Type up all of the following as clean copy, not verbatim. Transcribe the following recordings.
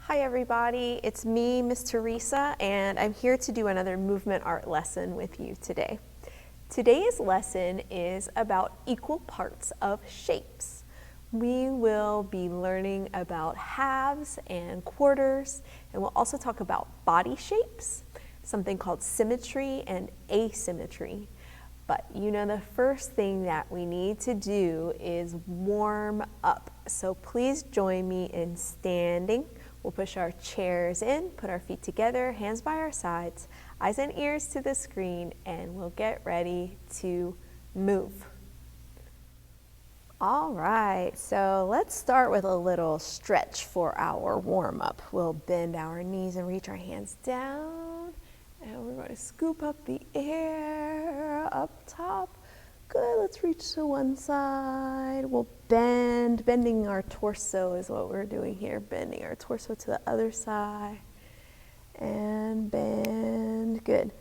Hi everybody, it's me, Miss Theresa, and I'm here to do another movement art lesson with you today. Today's lesson is about equal parts of shapes. We will be learning about halves and quarters, and we'll also talk about body shapes, something called symmetry and asymmetry. But you know, the first thing that we need to do is warm up. So please join me in standing. We'll push our chairs in, put our feet together, hands by our sides, eyes and ears to the screen, and we'll get ready to move. All right, so let's start with a little stretch for our warm-up. We'll bend our knees and reach our hands down, and we're going to scoop up the air up top. Good, let's reach to one side. We'll bending our torso is what we're doing here, bending our torso to the other side. And bend, good.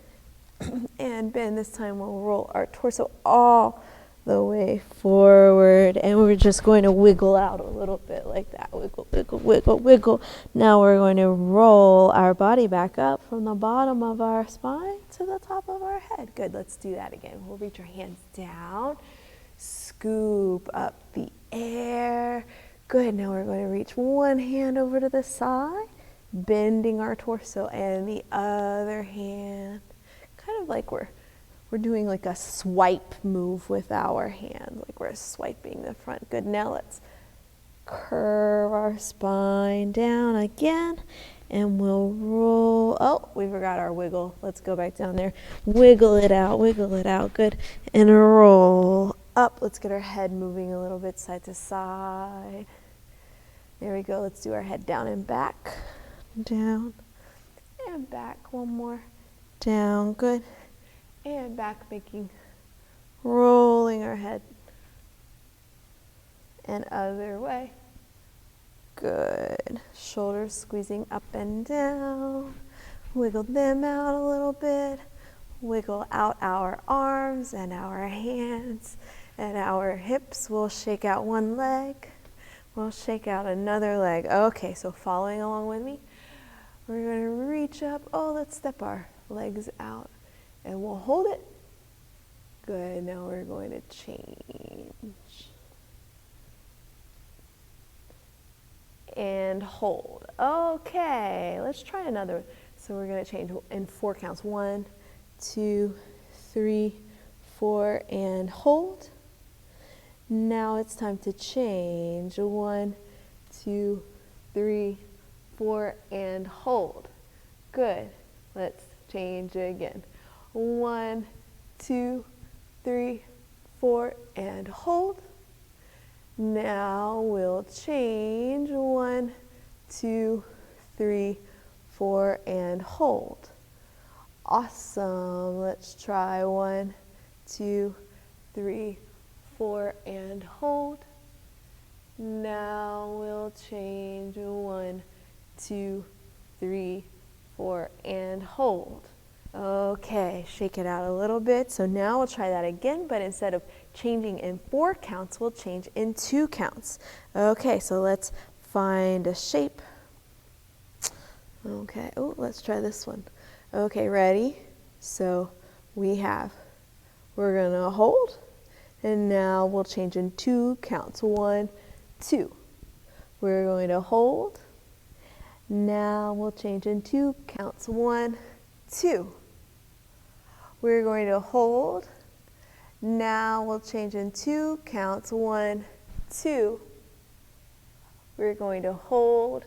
And bend, this time we'll roll our torso all the way forward, and we're just going to wiggle out a little bit like that. Wiggle, wiggle, wiggle, wiggle. Now we're going to roll our body back up from the bottom of our spine to the top of our head. Good, let's do that again. We'll reach our hands down, scoop up the air. Good, now we're going to reach one hand over to the side, bending our torso, and the other hand, kind of like we're doing like a swipe move with our hand, like we're swiping the front. Good, now let's curve our spine down again, and we'll roll. Oh, we forgot our wiggle. Let's go back down there. Wiggle it out, good. And roll up. Let's get our head moving a little bit side to side. There we go. Let's do our head down and back. Down and back. One more. Down, good. And back, rolling our head. And other way. Good. Shoulders squeezing up and down. Wiggle them out a little bit. Wiggle out our arms and our hands and our hips. We'll shake out one leg. We'll shake out another leg. Okay, so following along with me, we're going to reach up. Oh, let's step our legs out. And we'll hold it. Good, now we're going to change. And hold. Okay, let's try another. So we're going to change in 4 counts. 1, 2, 3, 4, and hold. Now it's time to change. 1, 2, 3, 4, and hold. Good. Let's change again. 1, 2, 3, 4, and hold. Now we'll change. 1, 2, 3, 4, and hold. Awesome. Let's try 1, 2, 3, 4, and hold. Now we'll change. 1, 2, 3, 4, and hold. Okay, shake it out a little bit. So now we'll try that again, but instead of changing in 4 counts, we'll change in 2 counts. Okay, so let's find a shape. Okay, oh, let's try this one. Okay, ready? So we're gonna hold, and now we'll change in 2 counts. 1, 2. We're going to hold. Now we'll change in 2 counts. 1, 2. We're going to hold. Now we'll change in 2 counts. 1, 2. We're going to hold.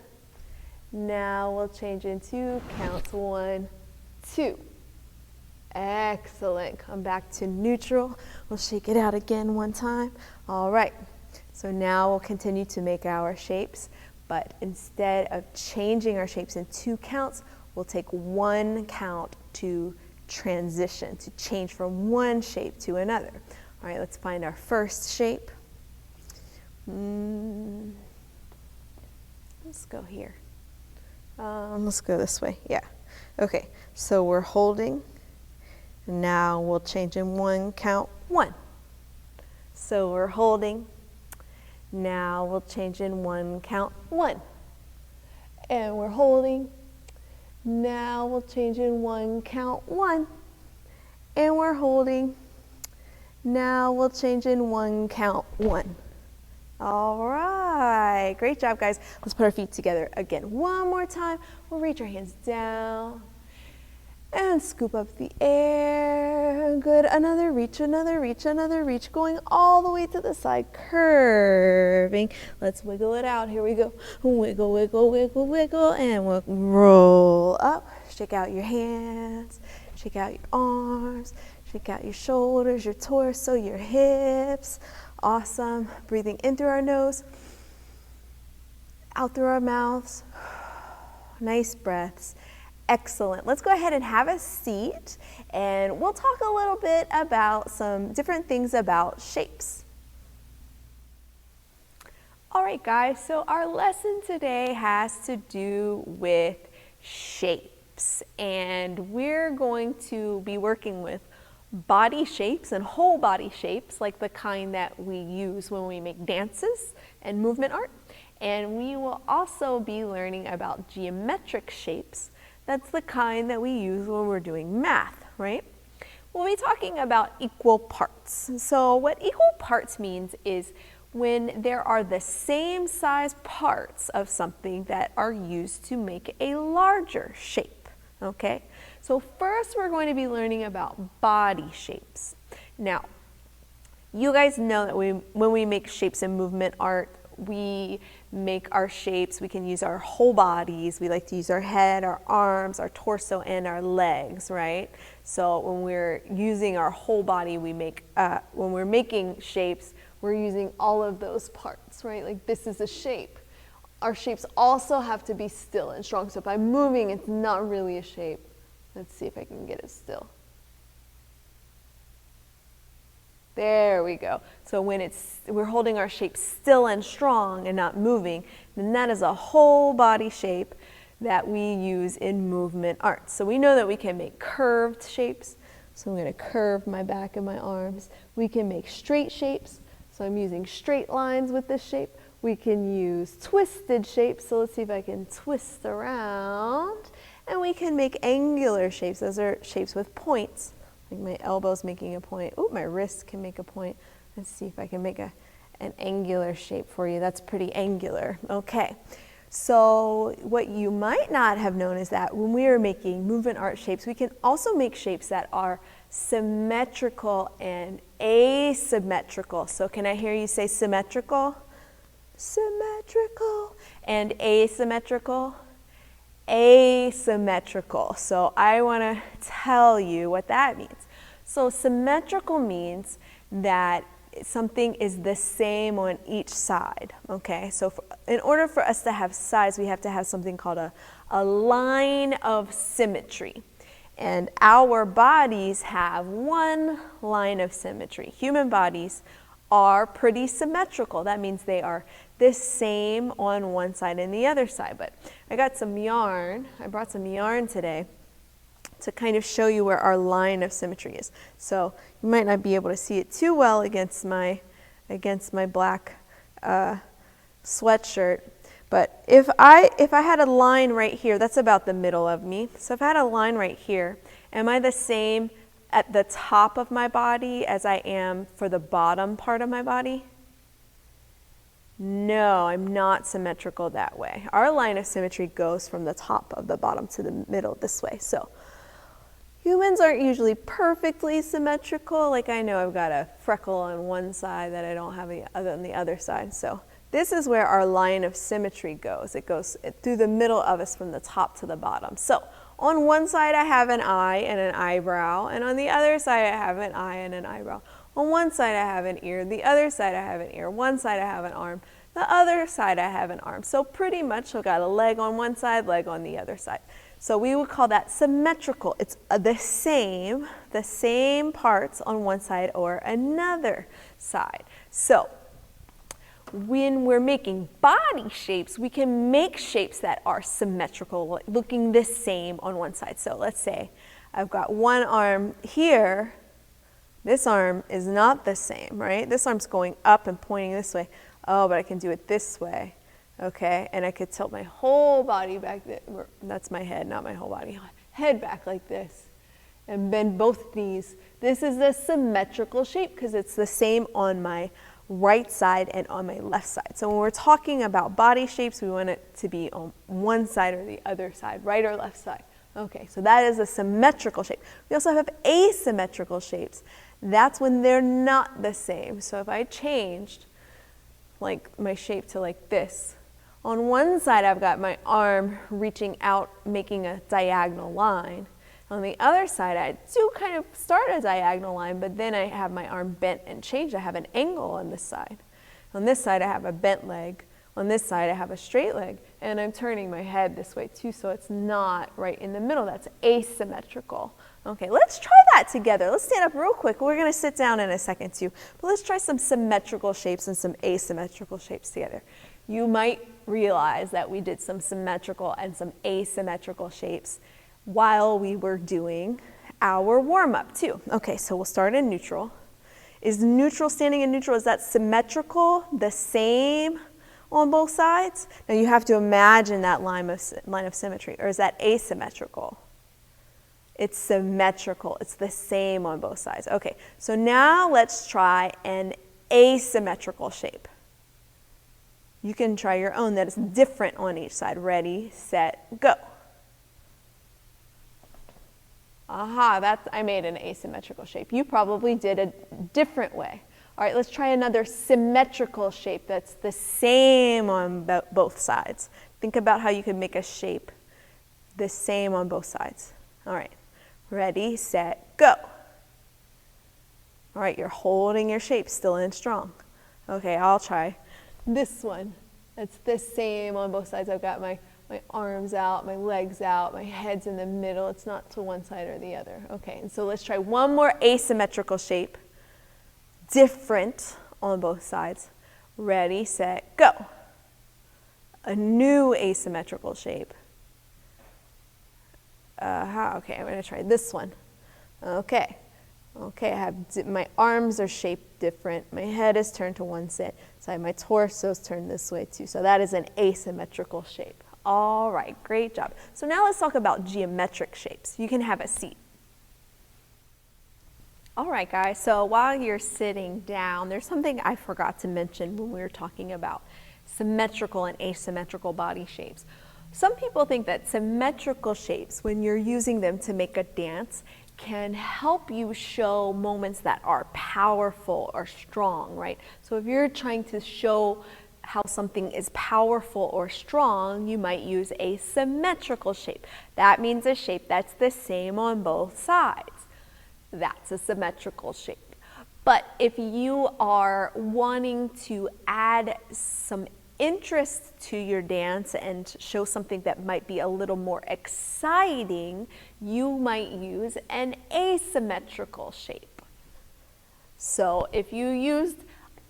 Now we'll change in 2 counts. 1, 2. Excellent. Come back to neutral. We'll shake it out again one time. All right. So now we'll continue to make our shapes, but instead of changing our shapes in 2 counts, we'll take 1 count to transition, to change from one shape to another. All right, let's find our first shape. Let's go here. Let's go this way, yeah. Okay, so we're holding. Now we'll change in 1 count. 1. So we're holding. Now we'll change in 1 count. 1. and we're holding. Now we'll change in one, count 1, and we're holding. Now we'll change in one, count 1. All right, great job, guys. Let's put our feet together again. One more time. We'll reach our hands down and scoop up the air. Good. Another reach, another reach, another reach, going all the way to the side, curving. Let's wiggle it out. Here we go. Wiggle, wiggle, wiggle, wiggle, and we'll roll up. Shake out your hands, shake out your arms, shake out your shoulders, your torso, your hips. Awesome. Breathing in through our nose, out through our mouths. Nice breaths. Excellent. Let's go ahead and have a seat, and we'll talk a little bit about some different things about shapes. All right, guys, so our lesson today has to do with shapes, and we're going to be working with body shapes and whole body shapes, like the kind that we use when we make dances and movement art. And we will also be learning about geometric shapes. That's the kind that we use when we're doing math, right? We'll be talking about equal parts. So what equal parts means is when there are the same size parts of something that are used to make a larger shape, okay? So first we're going to be learning about body shapes. Now, you guys know that when we make shapes in movement art, we make our shapes, we can use our whole bodies. We like to use our head, our arms, our torso, and our legs, right? So when we're using our whole body, we make, when we're making shapes, we're using all of those parts, right? Like this is a shape. Our shapes also have to be still and strong. So if I'm moving, it's not really a shape. Let's see if I can get it still. There we go. So when we're holding our shape still and strong and not moving, then that is a whole body shape that we use in movement art. So we know that we can make curved shapes. So I'm going to curve my back and my arms. We can make straight shapes. So I'm using straight lines with this shape. We can use twisted shapes. So let's see if I can twist around. And we can make angular shapes. Those are shapes with points. Like my elbow's making a point. Ooh, my wrist can make a point. Let's see if I can make an angular shape for you. That's pretty angular. Okay. So what you might not have known is that when we are making movement art shapes, we can also make shapes that are symmetrical and asymmetrical. So can I hear you say symmetrical? Symmetrical. And asymmetrical? Asymmetrical. So I want to tell you what that means. So symmetrical means that something is the same on each side, okay? So in order for us to have size, we have to have something called a line of symmetry. And our bodies have one line of symmetry. Human bodies are pretty symmetrical. That means they are the same on one side and the other side. But I got some yarn. I brought some yarn today to kind of show you where our line of symmetry is. So you might not be able to see it too well against my black sweatshirt. But if I had a line right here, that's about the middle of me. So if I had a line right here, am I the same at the top of my body as I am for the bottom part of my body? No, I'm not symmetrical that way. Our line of symmetry goes from the top of the bottom to the middle this way. So humans aren't usually perfectly symmetrical. Like I know I've got a freckle on one side that I don't have on the other side. So this is where our line of symmetry goes. It goes through the middle of us from the top to the bottom. So on one side I have an eye and an eyebrow, and on the other side I have an eye and an eyebrow. On one side I have an ear, the other side I have an ear, one side I have an arm, the other side I have an arm. So pretty much I've got a leg on one side, leg on the other side. So we would call that symmetrical. It's the same parts on one side or another side. So when we're making body shapes, we can make shapes that are symmetrical, looking the same on one side. So let's say I've got one arm here. This arm is not the same, right? This arm's going up and pointing this way. Oh, but I can do it this way. Okay, and I could tilt my whole body back. That's my head, not my whole body. Head back like this. And bend both knees. This is the symmetrical shape because it's the same on my right side and on my left side. So when we're talking about body shapes, we want it to be on one side or the other side, right or left side. Okay, so that is a symmetrical shape. We also have asymmetrical shapes. That's when they're not the same. So if I changed like my shape to like this, on one side I've got my arm reaching out, making a diagonal line. On the other side, I do kind of start a diagonal line, but then I have my arm bent and changed. I have an angle on this side. On this side, I have a bent leg. On this side, I have a straight leg. And I'm turning my head this way too, so it's not right in the middle. That's asymmetrical. Okay, let's try that together. Let's stand up real quick. We're going to sit down in a second too. But let's try some symmetrical shapes and some asymmetrical shapes together. You might realize that we did some symmetrical and some asymmetrical shapes while we were doing our warm-up too. Okay, so we'll start in neutral. Is neutral, standing in neutral, is that symmetrical, the same on both sides? Now you have to imagine that line of symmetry, or is that asymmetrical? It's symmetrical, it's the same on both sides. Okay, so now let's try an asymmetrical shape. You can try your own that is different on each side. Ready, set, go. Aha, I made an asymmetrical shape. You probably did a different way. All right, let's try another symmetrical shape that's the same on both sides. Think about how you can make a shape the same on both sides. All right, ready, set, go. All right, you're holding your shape still in strong. Okay, I'll try this one. That's the same on both sides. I've got my arms out, my legs out, my head's in the middle. It's not to one side or the other. Okay, and so let's try one more asymmetrical shape. Different on both sides. Ready, set, go. A new asymmetrical shape. Okay, I'm going to try this one. Okay, I have my arms are shaped different. My head is turned to one side. My torso is turned this way too. So that is an asymmetrical shape. All right, great job. So now let's talk about geometric shapes. You can have a seat. All right, guys, so while you're sitting down, there's something I forgot to mention when we were talking about symmetrical and asymmetrical body shapes. Some people think that symmetrical shapes, when you're using them to make a dance, can help you show moments that are powerful or strong, right? So if you're trying to show how something is powerful or strong, you might use a symmetrical shape. That means a shape that's the same on both sides. That's a symmetrical shape. But if you are wanting to add some interest to your dance and show something that might be a little more exciting, you might use an asymmetrical shape. So if you used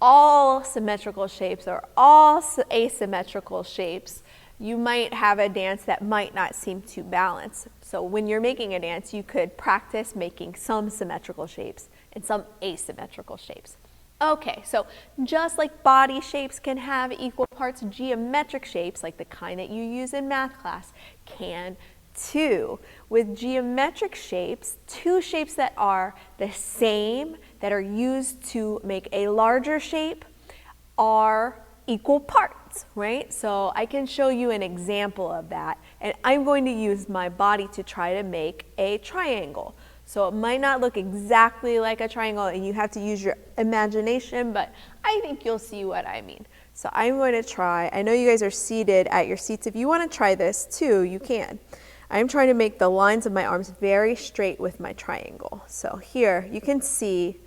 all symmetrical shapes or all asymmetrical shapes, you might have a dance that might not seem too balanced. So when you're making a dance, you could practice making some symmetrical shapes and some asymmetrical shapes. Okay, so just like body shapes can have equal parts, geometric shapes, like the kind that you use in math class, can too. With geometric shapes, two shapes that are the same, that are used to make a larger shape, are equal parts, right? So I can show you an example of that, and I'm going to use my body to try to make a triangle. So it might not look exactly like a triangle and you have to use your imagination, but I think you'll see what I mean. So I'm going to try, I know you guys are seated at your seats. If you want to try this too, you can. I'm trying to make the lines of my arms very straight with my triangle. So here you can see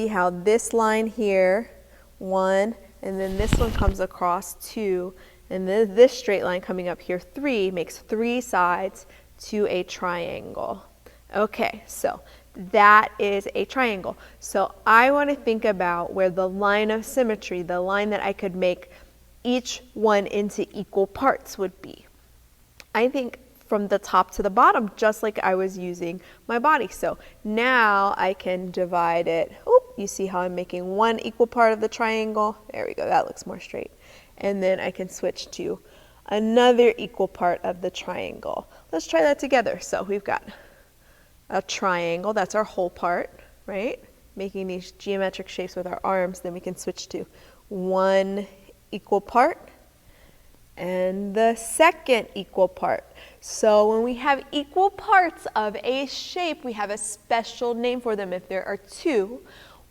how this line here, 1, and then this one comes across 2, and then this straight line coming up here, 3, makes 3 sides to a triangle. Okay, so that is a triangle. So I want to think about where the line of symmetry, the line that I could make each one into equal parts would be. I think from the top to the bottom, just like I was using my body. So now I can divide it. Oop, you see how I'm making one equal part of the triangle? There we go, that looks more straight. and then I can switch to another equal part of the triangle. Let's try that together. So we've got a triangle, that's our whole part, right? Making these geometric shapes with our arms, then we can switch to one equal part and the second equal part. So when we have equal parts of a shape, we have a special name for them. If there are two,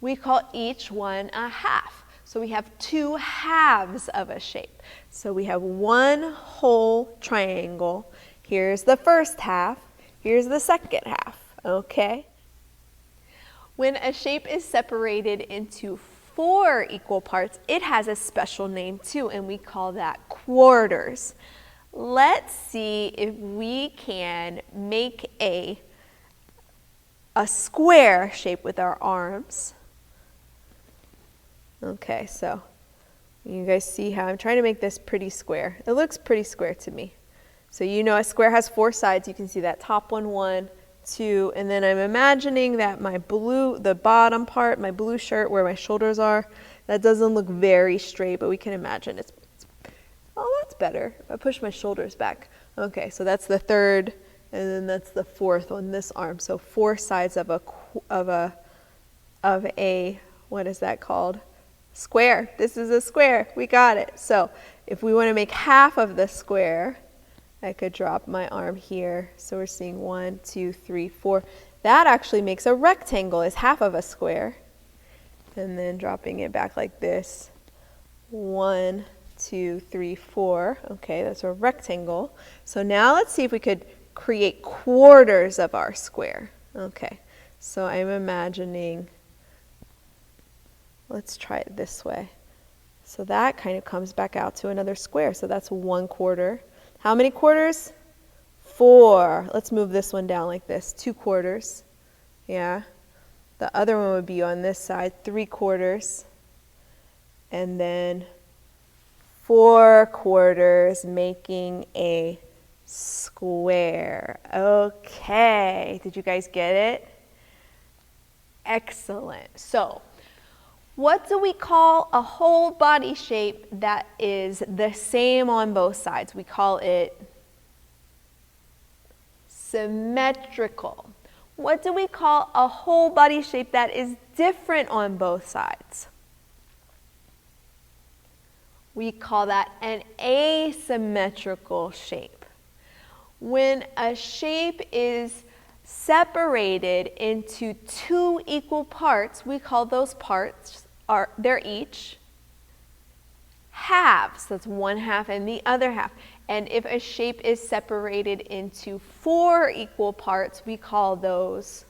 we call each one a half. So we have two halves of a shape. So we have one whole triangle. Here's the first half. Here's the second half, okay? When a shape is separated into four equal parts, it has a special name too, and we call that quarters. Let's see if we can make a square shape with our arms. Okay, so you guys see how I'm trying to make this pretty square. It looks pretty square to me. So you know a square has four sides. You can see that top one, two, and then I'm imagining that the bottom part, my blue shirt where my shoulders are, that doesn't look very straight, but we can imagine oh, that's better. If I push my shoulders back. Okay, so that's the third, and then that's the fourth on this arm. So four sides of a what is that called? Square. This is a square. We got it. So if we want to make half of the square, I could drop my arm here. So we're seeing 1, 2, 3, 4. That actually makes a rectangle, is half of a square. And then dropping it back like this. 1, 2, 3, 4. Okay, that's a rectangle. So now let's see if we could create quarters of our square. Okay, so I'm imagining, let's try it this way. So that kind of comes back out to another square. So that's 1 quarter. How many quarters? 4. Let's move this one down like this. 2 quarters. Yeah. The other one would be on this side, 3 quarters. And then 4 quarters, making a square. Okay. Did you guys get it? Excellent. So, what do we call a whole body shape that is the same on both sides? We call it symmetrical. What do we call a whole body shape that is different on both sides? We call that an asymmetrical shape. When a shape is separated into 2 equal parts, we call those parts, they're each halves. That's 1 half and the other half. And if a shape is separated into 4 equal parts, we call those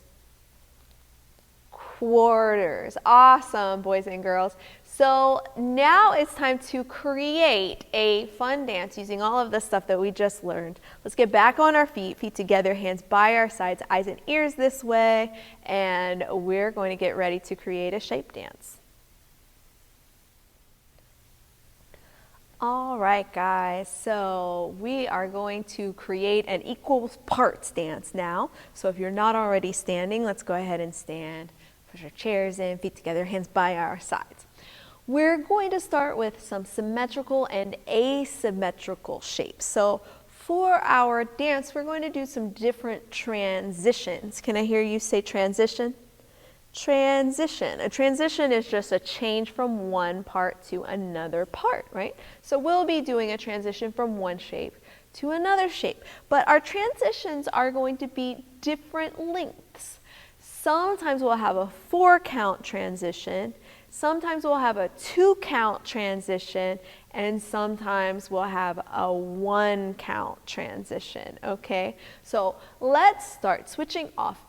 quarters. Awesome, boys and girls. So now it's time to create a fun dance using all of the stuff that we just learned. Let's get back on our feet, feet together, hands by our sides, eyes and ears this way, and we're going to get ready to create a shape dance. All right, guys, so we are going to create an equal parts dance now. So if you're not already standing, let's go ahead and stand. Push our chairs in, feet together, hands by our sides. We're going to start with some symmetrical and asymmetrical shapes. So for our dance, we're going to do some different transitions. Can I hear you say transition? Transition. A transition is just a change from one part to another part, right? So we'll be doing a transition from one shape to another shape. But our transitions are going to be different lengths. Sometimes we'll have a 4-count transition. Sometimes we'll have a 2-count transition, and sometimes we'll have a 1-count transition, okay? So let's start switching off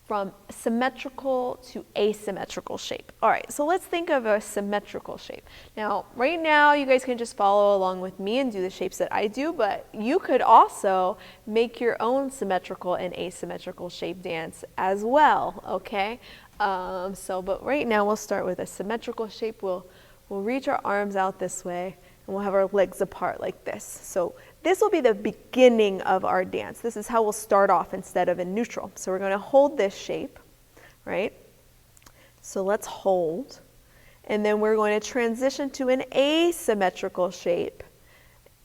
from symmetrical to asymmetrical shape. All right, so let's think of a symmetrical shape. Now, right now, you guys can just follow along with me and do the shapes that I do, but you could also make your own symmetrical and asymmetrical shape dance as well, okay? But right now we'll start with a symmetrical shape. We'll reach our arms out this way, and we'll have our legs apart like this. So this will be the beginning of our dance. This is how we'll start off instead of in neutral. So we're going to hold this shape, right? So let's hold. And then we're going to transition to an asymmetrical shape.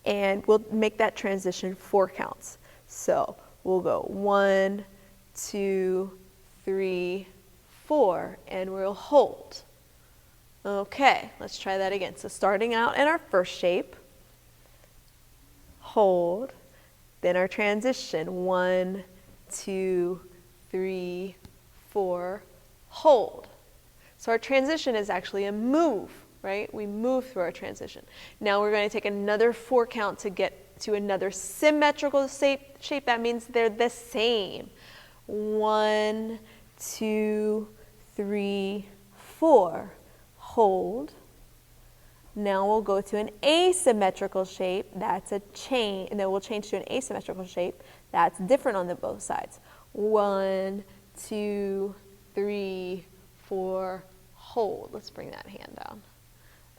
And we'll make that transition 4 counts. So we'll go 1, 2, 3, 4, and we'll hold. Okay, let's try that again. So starting out in our first shape, hold, then our transition, 1, 2, 3, 4, hold. So our transition is actually a move, right? We move through our transition. Now we're going to take another 4 count to get to another symmetrical shape. That means they're the same. 1, 2, 3, 4. Hold. Now we'll go to an asymmetrical shape. That's a chain, and then we'll change to an asymmetrical shape. That's different on both sides. 1, 2, 3, 4, hold. Let's bring that hand down.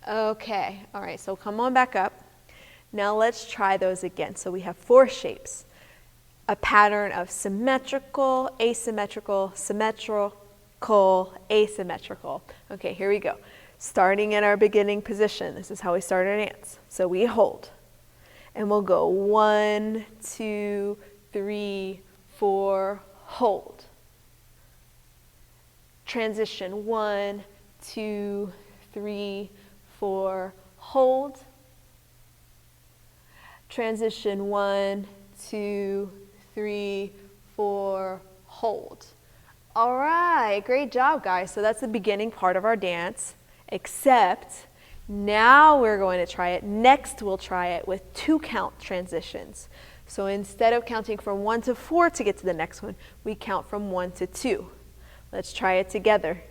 Okay, all right, so come on back up. Now let's try those again. So we have 4 shapes. A pattern of symmetrical, asymmetrical, symmetrical, asymmetrical. Okay, here we go. Starting in our beginning position. This is how we start our dance. So we hold. And we'll go 1, 2, 3, 4, hold. Transition 1, 2, 3, 4, hold. Transition 1, 2, 3, 4, hold. All right, great job, guys. So that's the beginning part of our dance, except now we're going to try it. Next, we'll try it with 2 count transitions. So instead of counting from 1 to 4 to get to the next one, we count from 1 to 2. Let's try it together.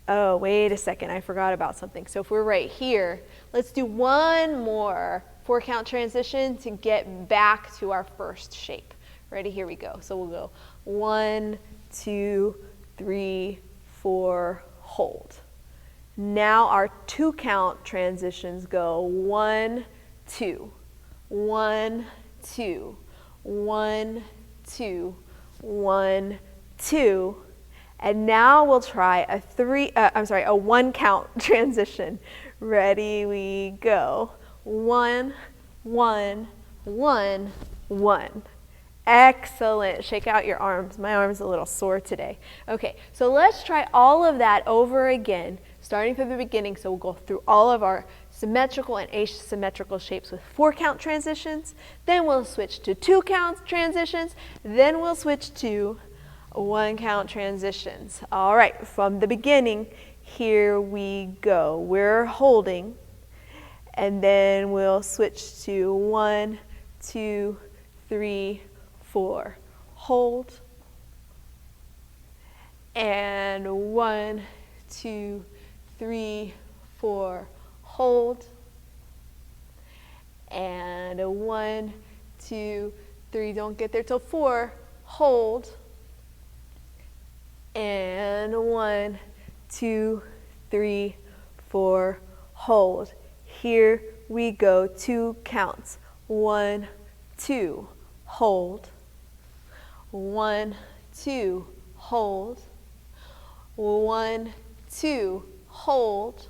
Oh, wait a second, I forgot about something. So if we're right here, let's do one more 4 count transition to get back to our first shape. Ready? Here we go. So we'll go 1, 2, 3, 4, hold. Now our 2 count transitions go 1, 2, 1, 2, 1, 2, 1, 2. And now we'll try a 1 count transition. Ready, we go. 1, 1, 1, 1. Excellent. Shake out your arms. My arm's a little sore today. Okay, so let's try all of that over again, starting from the beginning. So we'll go through all of our symmetrical and asymmetrical shapes with 4 count transitions. Then we'll switch to 2 count transitions. Then we'll switch to 1 count transitions. All right, from the beginning, here we go. We're holding, and then we'll switch to 1, 2, 3, 4. Hold, and 1, 2, 3, 4. Hold, and 1, 2, 3. Don't get there till 4. Hold. And 1, 2, 3, 4, hold. Here we go, 2 counts. 1, 2, hold. 1, 2, hold. 1, 2, hold.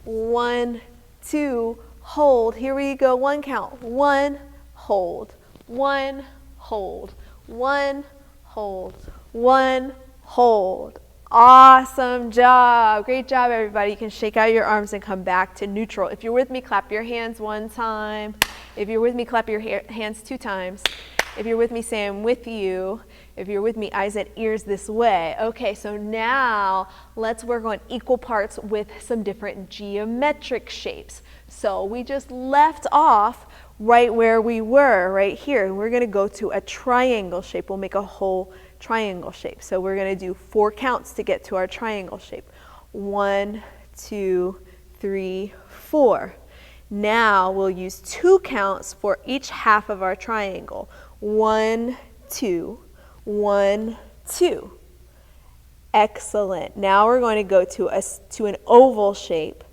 1, 2, hold. Here we go, 1 count. 1, hold. 1, hold. 1, hold. 1, hold. Awesome job. Great job, everybody. You can shake out your arms and come back to neutral. If you're with me, clap your hands 1 time. If you're with me, clap your hands 2 times. If you're with me, say I'm with you. If you're with me, eyes and ears this way. Okay, so now let's work on equal parts with some different geometric shapes. So we just left off right where we were, right here. We're going to go to a triangle shape. We'll make a whole triangle shape. So we're going to do 4 counts to get to our triangle shape. 1, 2, 3, 4. Now we'll use 2 counts for each half of our triangle. 1, 2, 1, 2. Excellent. Now we're going to go to an oval shape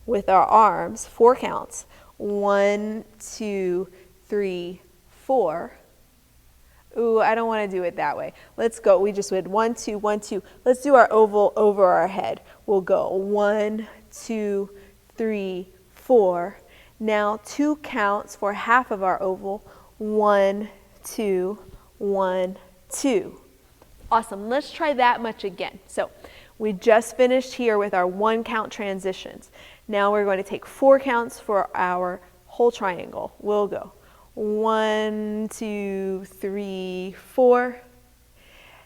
with our arms, 4 counts. 1, 2, 3, 4. Ooh, I don't want to do it that way. Let's go. We just went 1, 2, 1, 2. Let's do our oval over our head. we'll go 1, 2, 3, 4. Now 2 counts for half of our oval. 1, 2, 1, 2. Awesome. Let's try that much again. So we just finished here with our 1 count transitions. Now we're going to take 4 counts for our whole triangle. We'll go 1, 2, 3, 4.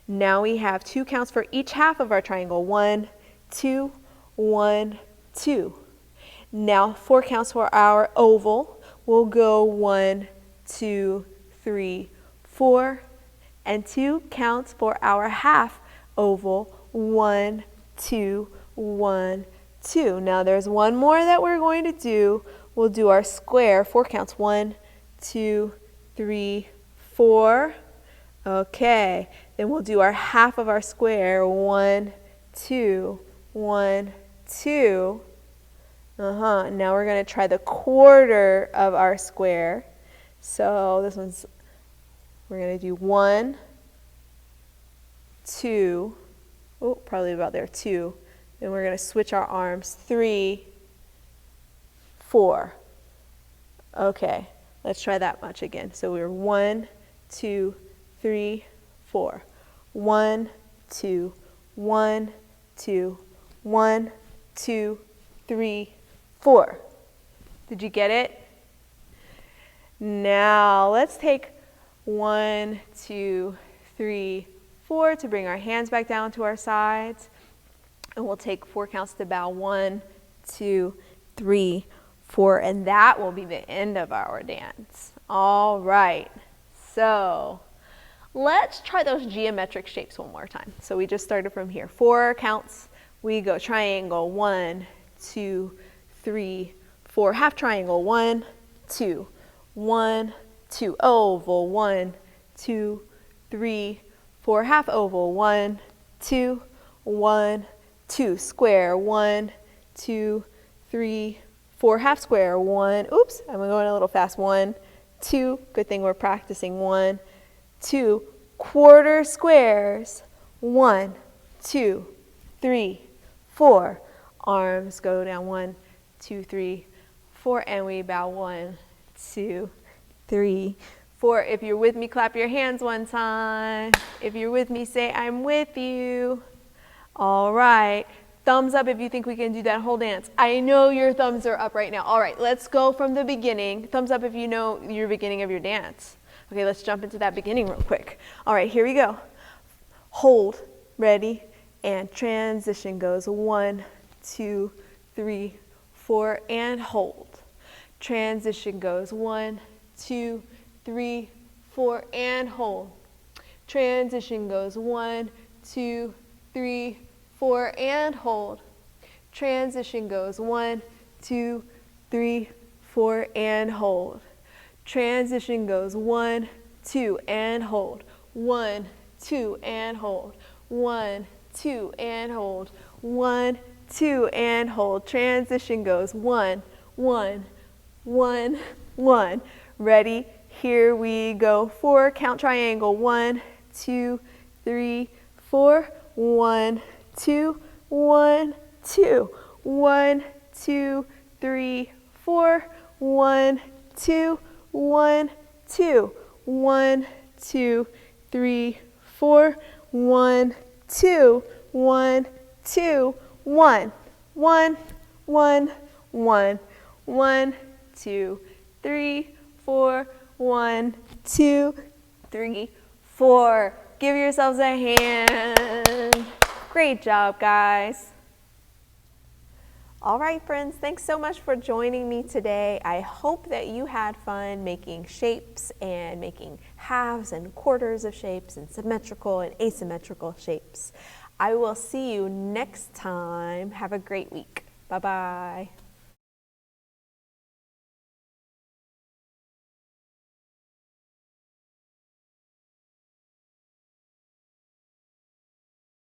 Now we have 2 counts for each half of our triangle. 1, 2, 1, 2. Now 4 counts for our oval. We'll go 1, 2, 3, 4. And 2 counts for our half oval. 1, 2, 1, 2. Now there's one more that we're going to do. We'll do our square. 4 counts. 1, 2, 3, 4. Okay. Then we'll do our half of our square. 1, 2, 1, 2. Now we're going to try the quarter of our square. So this one's, we're going to do 1, 2, oh, probably about there, 2. Then we're going to switch our arms, 3, 4. Okay, let's try that much again. So we're 1, 2, 3, 4. 1, 2, 1, 2, 1, 2, 3, 4. Did you get it? Now let's take 1, 2, 3, 4 to bring our hands back down to our sides. And we'll take 4 counts to bow. 1, 2, 3, 4. And that will be the end of our dance. All right. So let's try those geometric shapes one more time. So we just started from here. 4 counts. We go triangle. 1, 2, 3, 4. Half triangle. 1, 2, 1, 2. Oval. 1, 2, 3, 4. Half oval. 1, 2, 1, 2. Square. 1, 2, 3, 4. Half square. 1. Oops, I'm going a little fast. 1, 2. Good thing we're practicing. 1, 2. Quarter squares. 1, 2, 3, 4. Arms go down. 1, 2, 3, 4. And we bow. 1, 2, 3, 4. If you're with me, clap your hands one time. If you're with me, say, I'm with you. All right. Thumbs up if you think we can do that whole dance. I know your thumbs are up right now. All right, let's go from the beginning. Thumbs up if you know your beginning of your dance. Okay, let's jump into that beginning real quick. All right, here we go. Hold, ready, and transition goes 1, 2, 3, 4, and hold. Transition goes 1, 2, 3, 4, and hold. Transition goes 1, 2, 3, 4, and hold. Transition goes 1, 2, 3, 4, and hold. Transition goes 1, 2, and hold. 1, 2, and hold. 1, 2, and hold. 1, 2, and hold. Transition goes 1, 1, 1, 1. Ready? Here we go. 4, count triangle. 1, 2, 3, 4. 1, 2, 1, 2. 1, 2, 3, 4. 1, 2, 1, 2. 1, 2, 3, 4. 1, 2, 1, 2, 1. 1, 1, 1. 1, 2, 3, 4. 1, 2, 3, 4. Give yourselves a hand. Great job, guys. All right, friends, thanks so much for joining me today. I hope that you had fun making shapes and making halves and quarters of shapes and symmetrical and asymmetrical shapes. I will see you next time. Have a great week. Bye-bye.